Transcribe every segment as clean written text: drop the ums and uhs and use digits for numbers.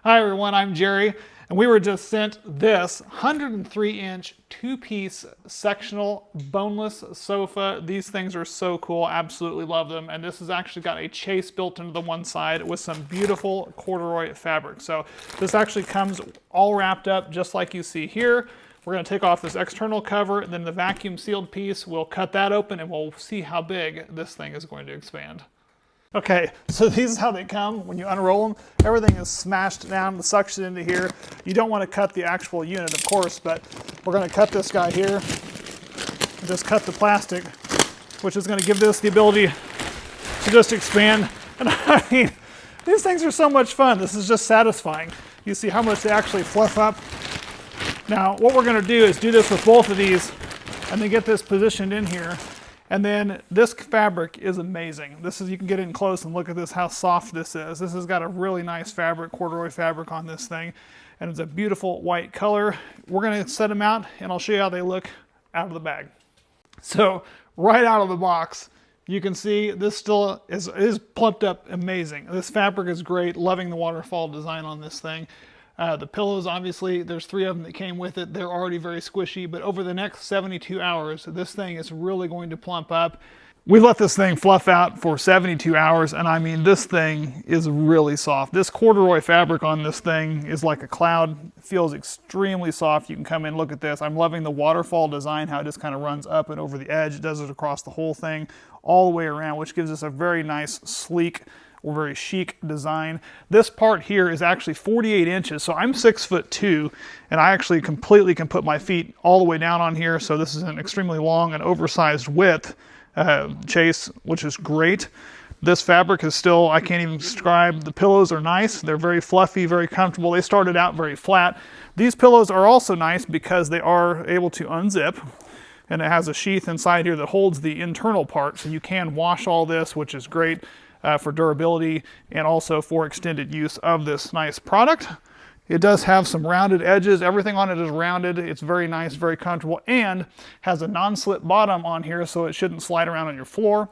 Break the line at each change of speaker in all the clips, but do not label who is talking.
Hi everyone, I'm Jerry, and we were just sent this 103-inch two-piece sectional boneless sofa. These things are so cool, absolutely love them, and this has actually got a chase built into the one side with some beautiful corduroy fabric. So this actually comes all wrapped up just like you see here. We're going to take off this external cover, and then the vacuum sealed piece, we'll cut that open and we'll see how big this thing is going to expand. Okay, so these is how they come when you unroll them. Everything is smashed down, the suction into here. You don't want to cut the actual unit, of course, but we're going to cut this guy here and just cut the plastic, which is going to give this the ability to just expand. And I mean, these things are so much fun. This is just satisfying. You see how much they actually fluff up. Now, what we're going to do is do this with both of these and then get this positioned in here. And then this fabric is amazing. This is, you can get in close and look at this, how soft this is. This has got a really nice fabric, corduroy fabric on this thing. And it's a beautiful white color. We're gonna set them out and I'll show you how they look out of the bag. So right out of the box, you can see this still is plumped up amazing. This fabric is great, loving the waterfall design on this thing. The pillows, obviously, there's 3 of them that came with it. They're already very squishy, but over the next 72 hours, this thing is really going to plump up. We let this thing fluff out for 72 hours, and I mean, this thing is really soft. This corduroy fabric on this thing is like a cloud. It feels extremely soft. You can come in, look at this. I'm loving the waterfall design, how it just kind of runs up and over the edge. It does it across the whole thing, all the way around, which gives us a very nice, sleek, or very chic design. This part here is actually 48 inches, so I'm 6'2", and I actually completely can put my feet all the way down on here, so this is an extremely long and oversized width chase, which is great. This fabric is still, I can't even describe. The pillows are nice. They're very fluffy, very comfortable. They started out very flat. These pillows are also nice because they are able to unzip, and it has a sheath inside here that holds the internal part, so you can wash all this, which is great. For durability and also for extended use of this nice product. It does have some rounded edges. Everything on it is rounded. It's very nice, very comfortable, and has a non-slip bottom on here so it shouldn't slide around on your floor.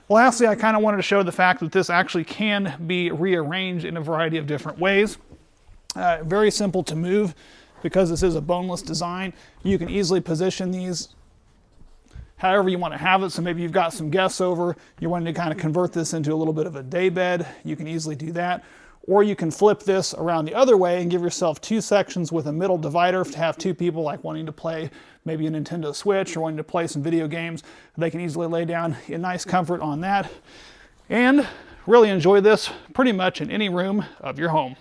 Lastly, I kind of wanted to show the fact that this actually can be rearranged in a variety of different ways. Very simple to move because this is a boneless design. You can easily position these however you want to have it. So maybe you've got some guests over, you're wanting to kind of convert this into a little bit of a day bed, you can easily do that. Or you can flip this around the other way and give yourself 2 sections with a middle divider to have 2 people like wanting to play maybe a Nintendo Switch or wanting to play some video games. They can easily lay down in nice comfort on that and really enjoy this pretty much in any room of your home.